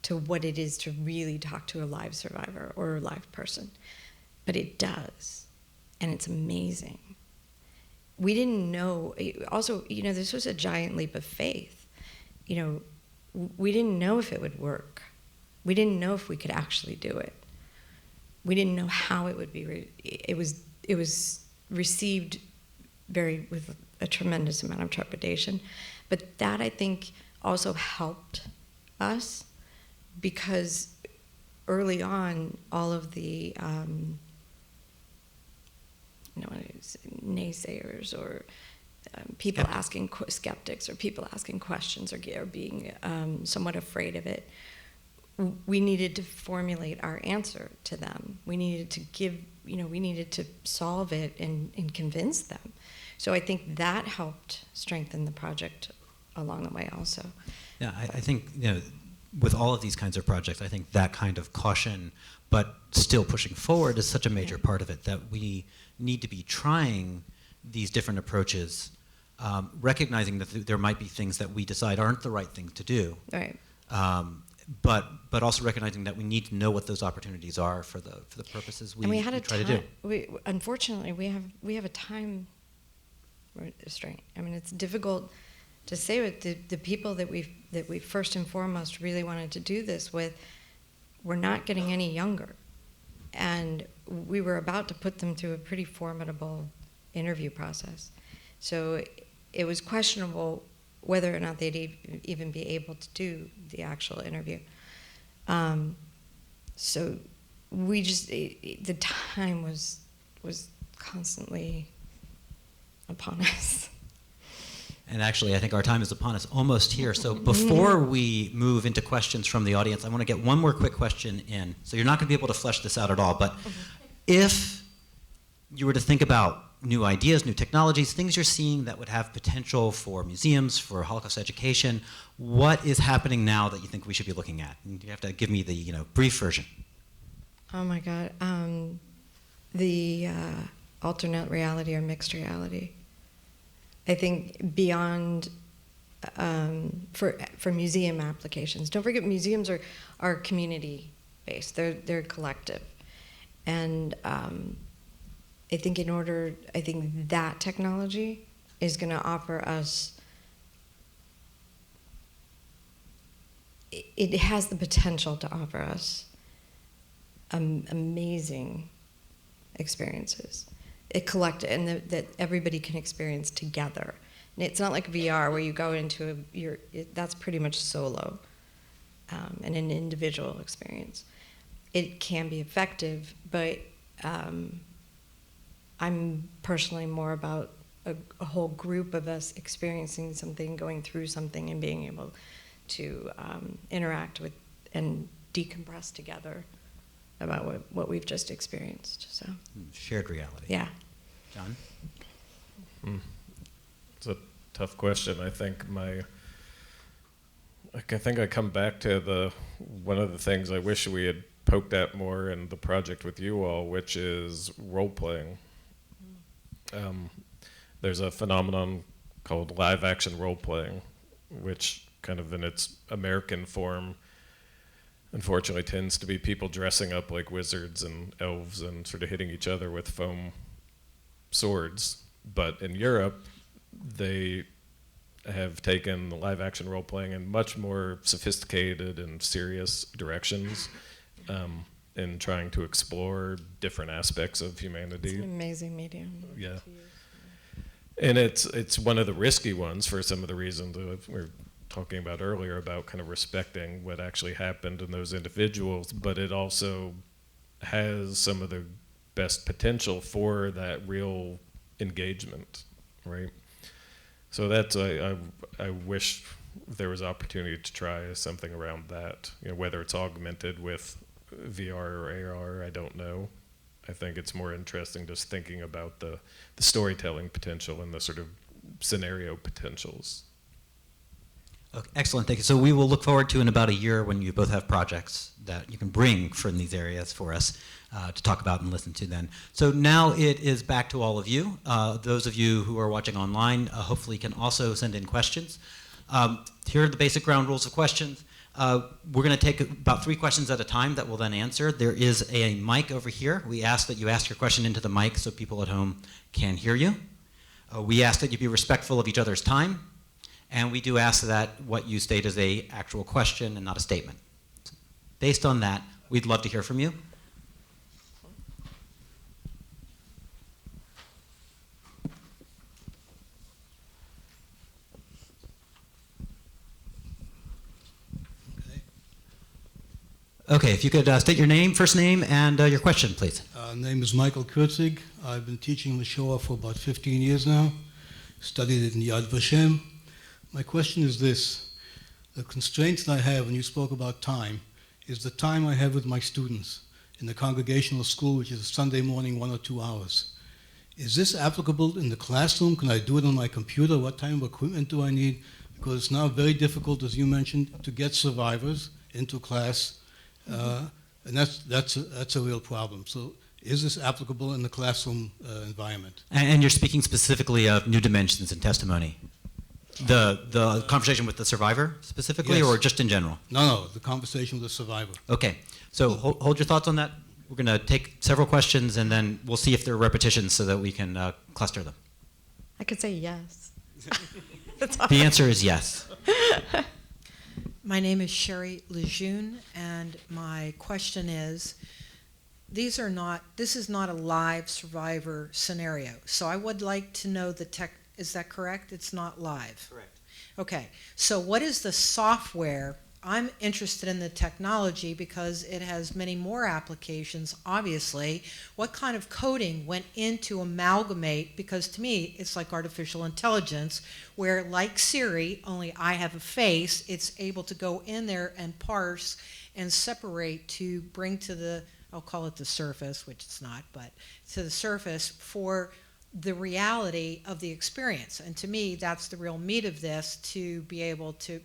to what it is to really talk to a live survivor or a live person. But it does, and it's amazing. We didn't know, also, this was a giant leap of faith. We didn't know if it would work. We didn't know if we could actually do it. We didn't know how it would be. It was received with a tremendous amount of trepidation. But that, I think, also helped us, because early on, all of the naysayers or people asking skeptics or people asking questions or being somewhat afraid of it, we needed to formulate our answer to them. We needed to solve it and convince them. So I think that helped strengthen the project along the way also. Yeah, I think, with all of these kinds of projects, I think that kind of caution, but still pushing forward, is such a major part of it, that we need to be trying these different approaches, recognizing that there might be things that we decide aren't the right thing to do. Right. But also recognizing that we need to know what those opportunities are for the purposes we try to do. Unfortunately, we have a time restraint. I mean, it's difficult to say what the people that we first and foremost really wanted to do this with were not getting any younger, and we were about to put them through a pretty formidable interview process. So it was questionable whether or not they'd even be able to do the actual interview. So we just, the time was constantly upon us. And actually, I think our time is upon us almost here. So before we move into questions from the audience, I want to get one more quick question in. So you're not going to be able to flesh this out at all, but if you were to think about new ideas, new technologies, things you're seeing that would have potential for museums, for Holocaust education, what is happening now that you think we should be looking at? And you have to give me the brief version. Oh my God, the alternate reality or mixed reality. I think beyond for museum applications. Don't forget, museums are community based. They're collective, and I think that technology is going to offer us. It has the potential to offer us amazing experiences. And that everybody can experience together. And it's not like VR where you go into that's pretty much solo and an individual experience. It can be effective, but I'm personally more about a whole group of us experiencing something, going through something, and being able to interact with and decompress together about what we've just experienced. So shared reality. Yeah. John? It's a tough question. I think I come back to one of the things I wish we had poked at more in the project with you all, which is role-playing. There's a phenomenon called live-action role-playing, which kind of in its American form, unfortunately, tends to be people dressing up like wizards and elves and sort of hitting each other with foam swords. But in Europe, they have taken the live-action role-playing in much more sophisticated and serious directions in trying to explore different aspects of humanity. It's an amazing medium. Yeah. And it's one of the risky ones for some of the reasons that we were talking about earlier about kind of respecting what actually happened in those individuals, but it also has some of the best potential for that real engagement, right? So that's, I wish there was opportunity to try something around that, you know, whether it's augmented with VR or AR, I don't know. I think it's more interesting just thinking about the storytelling potential and the sort of scenario potentials. Okay, excellent, thank you. So we will look forward to in about a year when you both have projects that you can bring from these areas for us to talk about and listen to then. So now it is back to all of you. Those of you who are watching online hopefully can also send in questions. Here are the basic ground rules of questions. We're going to take about 3 questions at a time that we'll then answer. There is a mic over here. We ask that you ask your question into the mic so people at home can hear you. We ask that you be respectful of each other's time. And we do ask that what you state is an actual question and not a statement. Based on that, we'd love to hear from you. Okay, if you could state your name, first name, and your question, please. Name is Michael Kurtzig. I've been teaching the Shoah for about 15 years now. Studied it in Yad Vashem. My question is this. The constraints that I have, when you spoke about time, is the time I have with my students in the congregational school, which is Sunday morning, 1 or 2 hours. Is this applicable in the classroom? Can I do it on my computer? What type of equipment do I need? Because it's now very difficult, as you mentioned, to get survivors into class. And that's a real problem. So is this applicable in the classroom environment? And you're speaking specifically of New Dimensions and testimony. The conversation with the survivor specifically, Yes. or just in general? No, the conversation with the survivor. Okay, so hold your thoughts on that. We're going to take several questions and then we'll see if there are repetitions so that we can cluster them. I could say yes. The answer is yes. My name is Sherry Lejeune, and my question is, this is not a live survivor scenario. So I would like to know the tech, is that correct? It's not live? Correct. Okay, so what is the software? I'm interested in the technology because it has many more applications, obviously. What kind of coding went into amalgamate? Because to me, it's like artificial intelligence, where like Siri, only I have a face, it's able to go in there and parse and separate to bring to the, I'll call it the surface, which it's not, but to the surface for the reality of the experience. And to me, that's the real meat of this, to be able to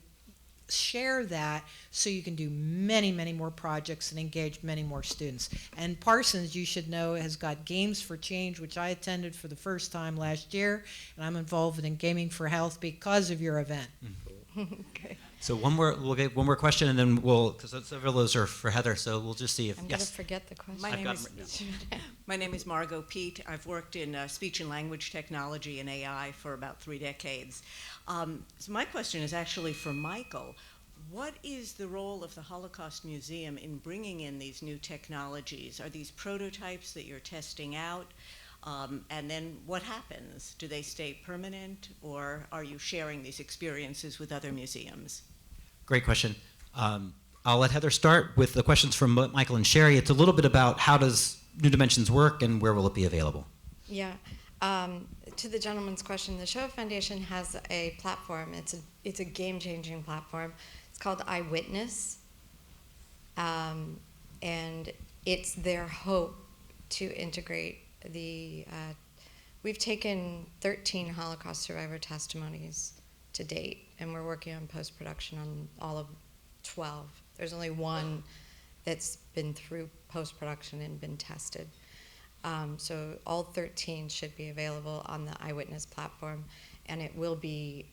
share that so you can do many, many more projects and engage many more students. And Parsons, you should know, has got Games for Change, which I attended for the first time last year, and I'm involved in Gaming for Health because of your event. Okay. So we'll get one more question and then because several of those are for Heather, so we'll just see if, I'm yes. going to forget the question. My name is Margot Pete. I've worked in speech and language technology and AI for about 3 decades. So my question is actually for Michael. What is the role of the Holocaust Museum in bringing in these new technologies? Are these prototypes that you're testing out? And then what happens? Do they stay permanent, or are you sharing these experiences with other museums? Great question. I'll let Heather start with the questions from Michael and Sherry. It's a little bit about how does New Dimensions work and where will it be available? Yeah. To the gentleman's question, the Shoah Foundation has a platform. It's a game-changing platform. It's called Eyewitness. And it's their hope to integrate we've taken 13 Holocaust survivor testimonies to date, and we're working on post-production on all of 12. There's only one that's been through post-production and been tested. So all 13 should be available on the Eyewitness platform, and it will be,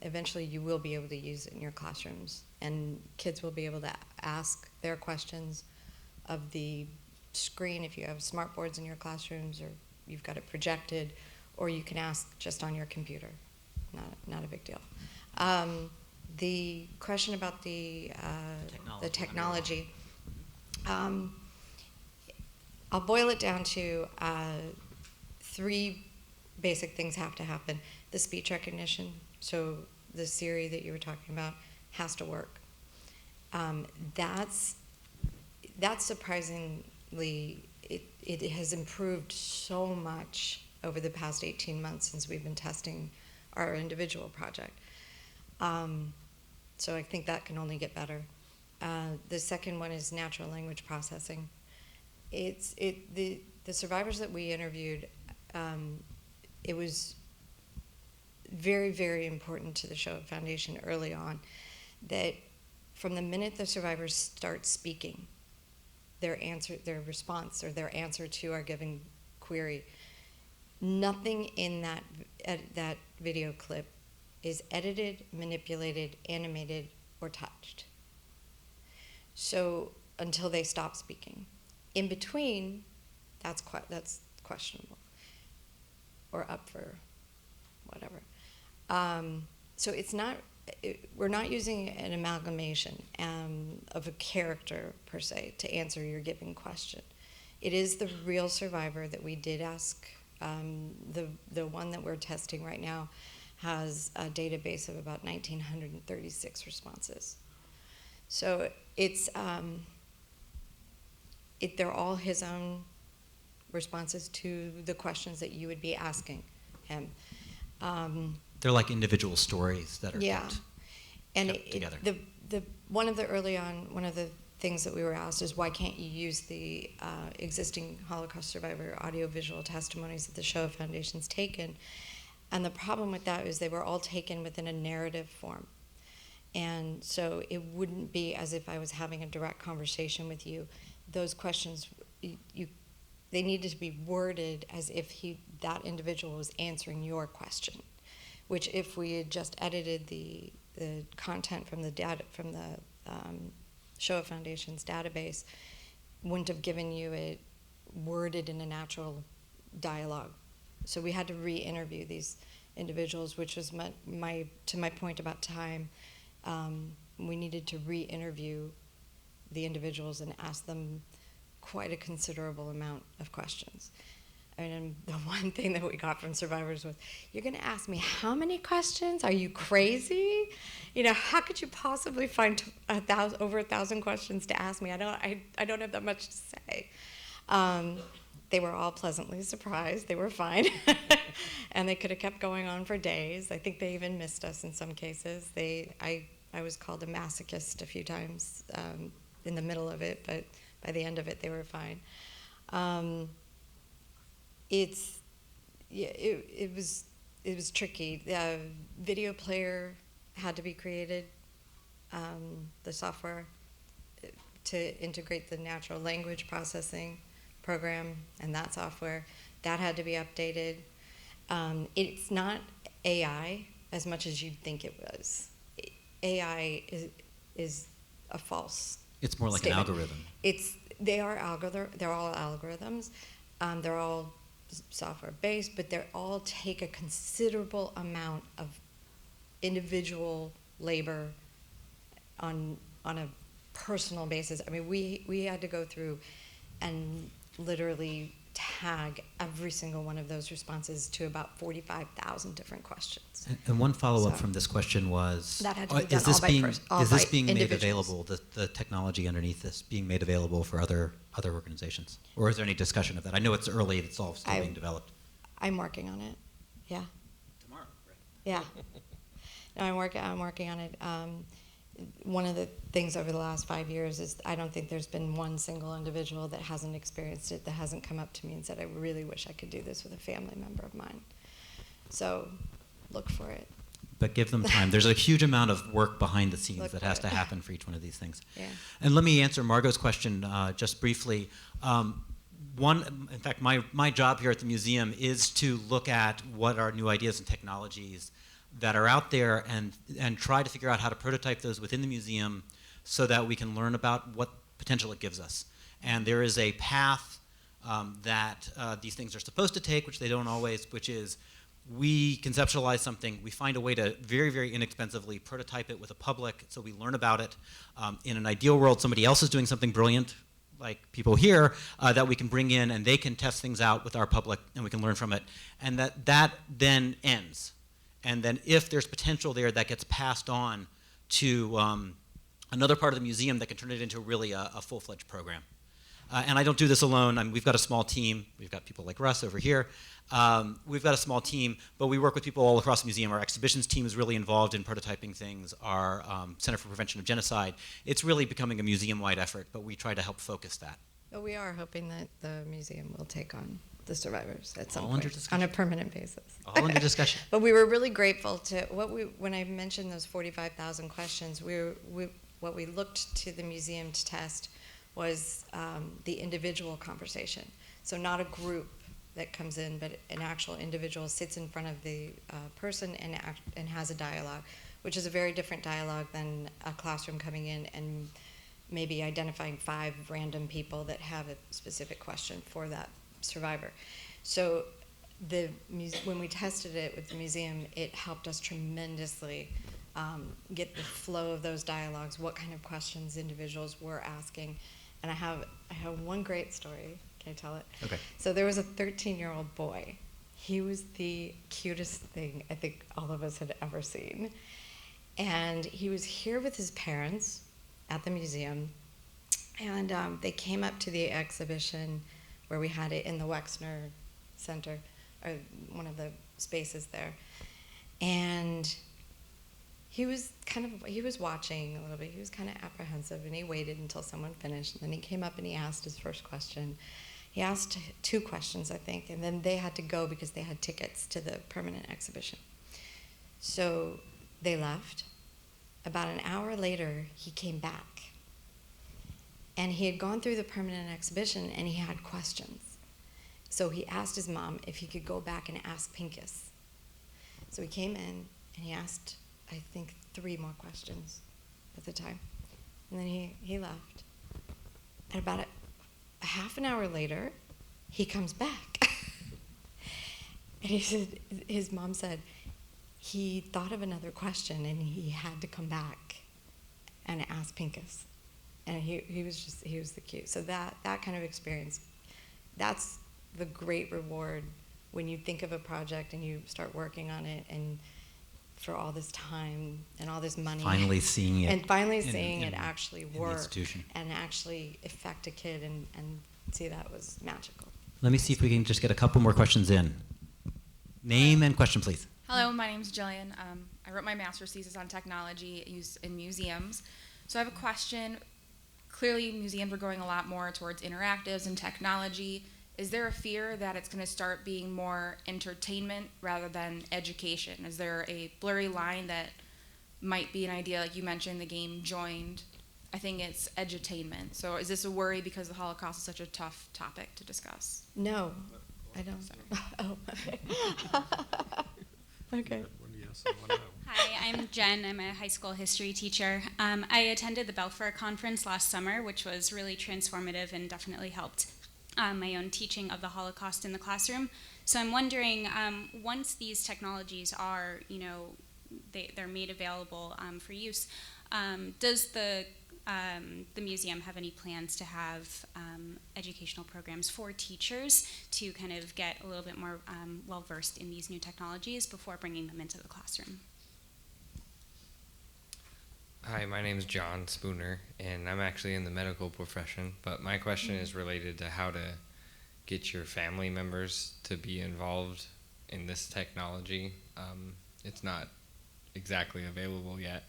eventually you will be able to use it in your classrooms, and kids will be able to ask their questions of the screen if you have smart boards in your classrooms or you've got it projected, or you can ask just on your computer. Not a big deal. The question about the technology, I'll boil it down to 3 basic things have to happen. The speech recognition, so the Siri that you were talking about, has to work. That's surprisingly, it has improved so much over the past 18 months since we've been testing our individual project. So I think that can only get better. The second one is natural language processing. The survivors that we interviewed, it was very, very important to the Shoah Foundation early on that from the minute the survivors start speaking, their response or their answer to our given query, nothing in that video clip is edited, manipulated, animated, or touched. So until they stop speaking. In between, that's questionable or up for whatever. So it's not, we're not using an amalgamation of a character per se to answer your given question. It is the real survivor that we did ask. The one that we're testing right now has a database of about 1,936 responses. So it's they're all his own responses to the questions that you would be asking him. They're like individual stories that are kept together. One of the things that we were asked is, why can't you use the existing Holocaust survivor audiovisual testimonies that the Shoah Foundation's taken? And the problem with that is they were all taken within a narrative form. And so it wouldn't be as if I was having a direct conversation with you. Those questions, they needed to be worded as if that individual was answering your question, which if we had just edited the content from the data from the Shoah Foundation's database, wouldn't have given you it worded in a natural dialogue. So we had to re-interview these individuals, which was to my point about time. We needed to re-interview the individuals and ask them quite a considerable amount of questions. I mean, the one thing that we got from survivors was, "You're going to ask me how many questions? Are you crazy? You know, how could you possibly find over 1,000 questions to ask me? I don't have that much to say." They were all pleasantly surprised. They were fine. And they could have kept going on for days. I think they even missed us in some cases. I was called a masochist a few times in the middle of it, but by the end of it, they were fine. It was tricky. The video player had to be created, the software to integrate the natural language processing program and that software, that had to be updated. It's not AI as much as you'd think it was. AI is a false It's more like statement. an algorithm. They're all algorithms. They're all software based, but they all take a considerable amount of individual labor on a personal basis. I mean, we had to go through and literally tag every single one of those responses to about 45,000 different questions. And one follow-up from this question was, that had to be done is this being made individuals. available, the technology underneath this being made available for other organizations? Or is there any discussion of that? I know it's early, it's all still being developed. I'm working on it, yeah. Tomorrow, right? Yeah. No, I'm working on it. One of the things over the last 5 years is I don't think there's been one single individual that hasn't experienced it, that hasn't come up to me and said, "I really wish I could do this with a family member of mine." So look for it. but give them time. There's a huge amount of work behind the scenes that has to happen for each one of these things. Yeah. And let me answer Margot's question just briefly. In fact, my job here at the museum is to look at what are new ideas and technologies that are out there and try to figure out how to prototype those within the museum so that we can learn about what potential it gives us. And there is a path that these things are supposed to take, which they don't always, which is we conceptualize something, we find a way to very, very inexpensively prototype it with a public so we learn about it. In an ideal world, somebody else is doing something brilliant, like people here, that we can bring in and they can test things out with our public and we can learn from it. And that then ends. And then if there's potential there, that gets passed on to another part of the museum that can turn it into really a full-fledged program. And I don't do this alone. I mean, we've got a small team. We've got people like Russ over here. We've got a small team, but we work with people all across the museum. Our exhibitions team is really involved in prototyping things. Our Center for Prevention of Genocide. It's really becoming a museum-wide effort, but we try to help focus that. But we are hoping that the museum will take on the survivors at some All under point discussion. on a permanent basis. All under discussion. But we were really grateful to when I mentioned those 45,000 questions. What we looked to the museum to test was the individual conversation. So not a group that comes in, but an actual individual sits in front of the person and has a dialogue, which is a very different dialogue than a classroom coming in and maybe identifying 5 random people that have a specific question for that survivor. So when we tested it with the museum, it helped us tremendously get the flow of those dialogues, what kind of questions individuals were asking. And I have one great story. Can I tell it? Okay. So there was a 13-year-old boy. He was the cutest thing I think all of us had ever seen. And he was here with his parents at the museum. And they came up to the exhibition where we had it in the Wexner Center, or one of the spaces there. And he was watching a little bit. He was kind of apprehensive, and he waited until someone finished. And then he came up and he asked his first question. He asked 2 questions, I think, and then they had to go because they had tickets to the permanent exhibition. So they left. About an hour later, he came back. And he had gone through the permanent exhibition, and he had questions. So he asked his mom if he could go back and ask Pincus. So he came in, and he asked, I think, 3 more questions at the time. And then he left. And about a half an hour later, he comes back. And he said, his mom said, he thought of another question and he had to come back and ask Pincus. And he was the cute. So that kind of experience, that's the great reward when you think of a project and you start working on it, and for all this time and all this money. Finally seeing it. And finally seeing it actually work institution. And actually affect a kid and see that was magical. Let me see if we can just get a couple more questions in. Name and question, please. Hello, my name is Jillian. I wrote my master's thesis on technology used in museums. So I have a question. Clearly, museums are going a lot more towards interactives and technology. Is there a fear that it's going to start being more entertainment rather than education? Is there a blurry line that might be an idea, like you mentioned, the game Joined? I think it's edutainment. So is this a worry because the Holocaust is such a tough topic to discuss? No, I don't. Oh, okay. Okay. Hi, I'm Jen. I'm a high school history teacher. I attended the Balfour Conference last summer, which was really transformative and definitely helped my own teaching of the Holocaust in the classroom. So I'm wondering, once these technologies are, they're made available for use, does the museum have any plans to have educational programs for teachers to kind of get a little bit more well-versed in these new technologies before bringing them into the classroom? Hi, my name is John Spooner, and I'm actually in the medical profession, but my question is related to how to get your family members to be involved in this technology. It's not exactly available yet.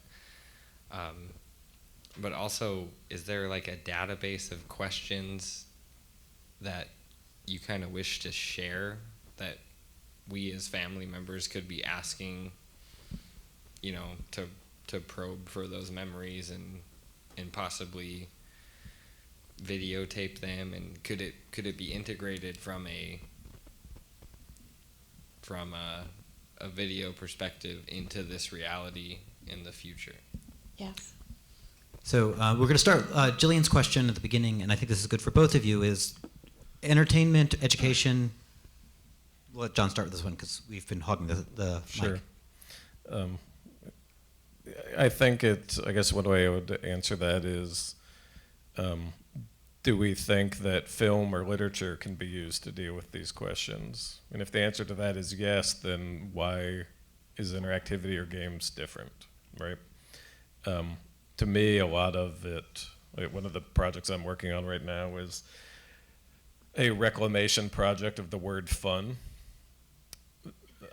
But also, is there like a database of questions that you kind of wish to share that we as family members could be asking you know, to probe for those memories and possibly videotape them, and could it be integrated from a video perspective into this reality in the future? Yes. So we're going to start. Jillian's question at the beginning, and I think this is good for both of you, is entertainment, education. We'll let John start with this one because we've been hogging the Sure. mic. I think I guess one way I would answer that is, do we think that film or literature can be used to deal with these questions? And if the answer to that is yes, then why is interactivity or games different, right? To me, a lot of it, like one of the projects I'm working on right now is a reclamation project of the word fun.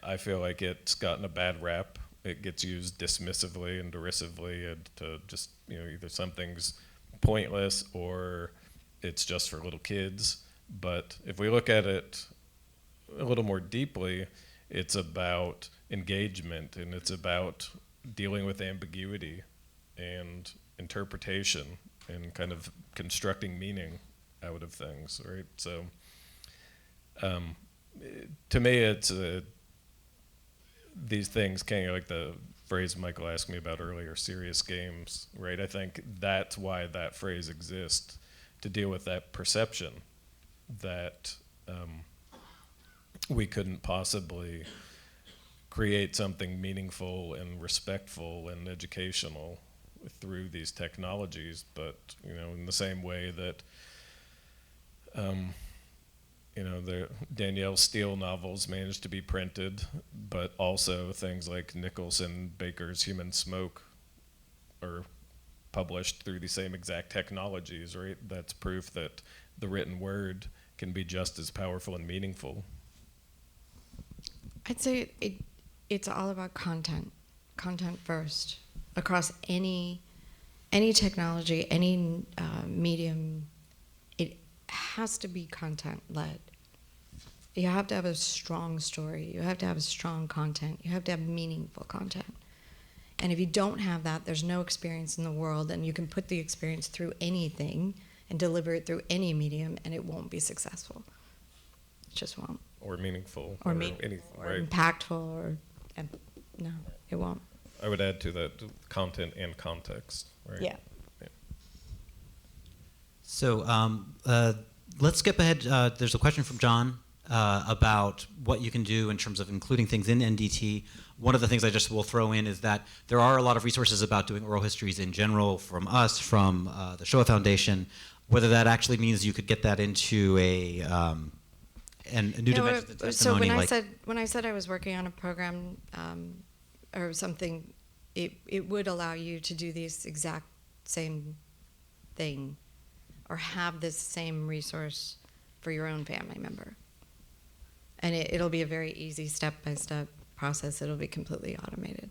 I feel like it's gotten a bad rap. It gets used dismissively and derisively, and to just, either something's pointless or it's just for little kids. But if we look at it a little more deeply, it's about engagement, and it's about dealing with ambiguity and interpretation and kind of constructing meaning out of things, right? So to me, it's these things kind of like the phrase Michael asked me about earlier, serious games, right? I think that's why that phrase exists, to deal with that perception that we couldn't possibly create something meaningful and respectful and educational through these technologies. But in the same way that the Danielle Steele novels managed to be printed, but also things like Nichols and Baker's Human Smoke are published through the same exact technologies, right? That's proof that the written word can be just as powerful and meaningful. I'd say it's all about content first, across any technology, any medium. It has to be content-led. You have to have a strong story. You have to have a strong content. You have to have meaningful content. And if you don't have that, there's no experience in the world, and you can put the experience through anything and deliver it through any medium, and it won't be successful. It just won't. Or meaningful. Or anything, right? Impactful, no, it won't. I would add to that content and context, right? Yeah. So let's skip ahead. There's a question from John about what you can do in terms of including things in NDT. One of the things I just will throw in is that there are a lot of resources about doing oral histories in general from us, from the Shoah Foundation. Whether that actually means you could get that into a new dimension of the testimony. So when I said I was working on a program or something, it would allow you to do this exact same thing, or have this same resource for your own family member. And it'll be a very easy step-by-step process. It'll be completely automated.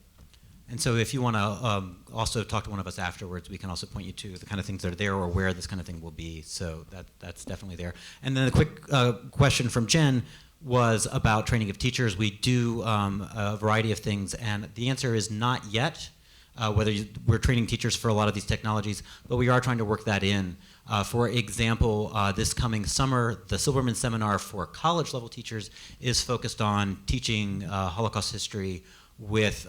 And so if you want to also talk to one of us afterwards, we can also point you to the kind of things that are there or where this kind of thing will be. So that's definitely there. And then a quick question from Jen was about training of teachers. We do a variety of things, and the answer is not yet, whether we're training teachers for a lot of these technologies, but we are trying to work that in. For example, this coming summer, the Silberman Seminar for college-level teachers is focused on teaching Holocaust history with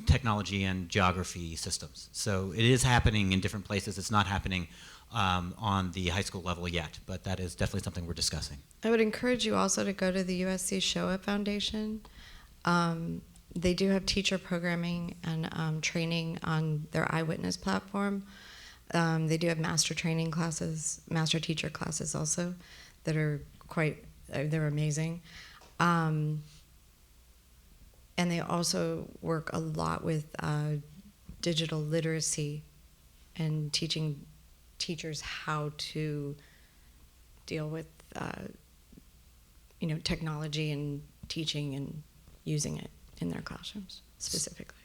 technology and geography systems. So it is happening in different places. It's not happening on the high school level yet, but that is definitely something we're discussing. I would encourage you also to go to the USC Shoah Foundation. They do have teacher programming and training on their eyewitness platform. They do have master training classes, master teacher classes also, that are they're amazing. And they also work a lot with digital literacy and teaching teachers how to deal with technology and teaching and using it in their classrooms specifically.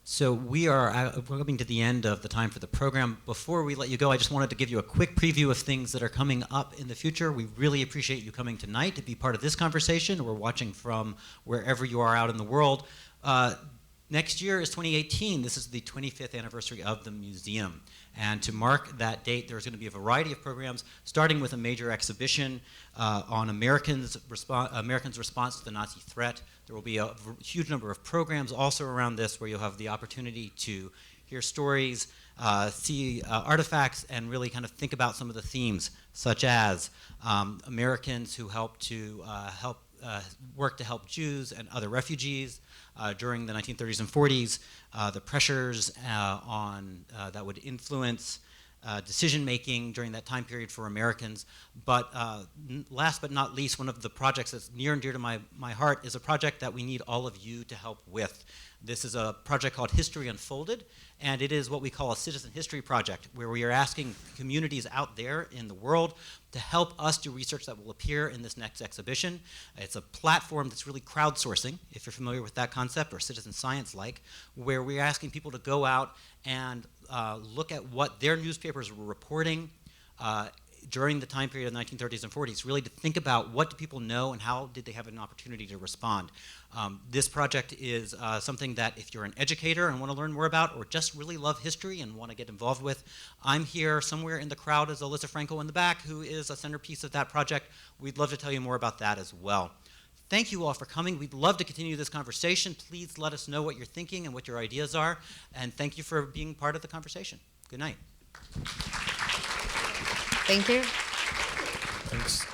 So we're coming to the end of the time for the program. Before we let you go, I just wanted to give you a quick preview of things that are coming up in the future. We really appreciate you coming tonight to be part of this conversation. We're watching from wherever you are out in the world. Next year is 2018. This is the 25th anniversary of the museum. And to mark that date, there's going to be a variety of programs, starting with a major exhibition on Americans' response to the Nazi threat. There will be a huge number of programs also around this where you'll have the opportunity to hear stories, see artifacts, and really kind of think about some of the themes, such as Americans who helped to work to help Jews and other refugees during the 1930s and 40s, the pressures that would influence decision-making during that time period for Americans. But last but not least, one of the projects that's near and dear to my heart is a project that we need all of you to help with. This is a project called History Unfolded, and it is what we call a citizen history project, where we are asking communities out there in the world to help us do research that will appear in this next exhibition. It's a platform that's really crowdsourcing, if you're familiar with that concept, or citizen science-like, where we're asking people to go out and look at what their newspapers were reporting during the time period of the 1930s and 40s, really to think about what do people know and how did they have an opportunity to respond. This project is something that if you're an educator and want to learn more about, or just really love history and want to get involved with, I'm here somewhere in the crowd is Alyssa Franco in the back, who is a centerpiece of that project. We'd love to tell you more about that as well. Thank you all for coming. We'd love to continue this conversation. Please let us know what you're thinking and what your ideas are. And thank you for being part of the conversation. Good night. Thank you. Thanks.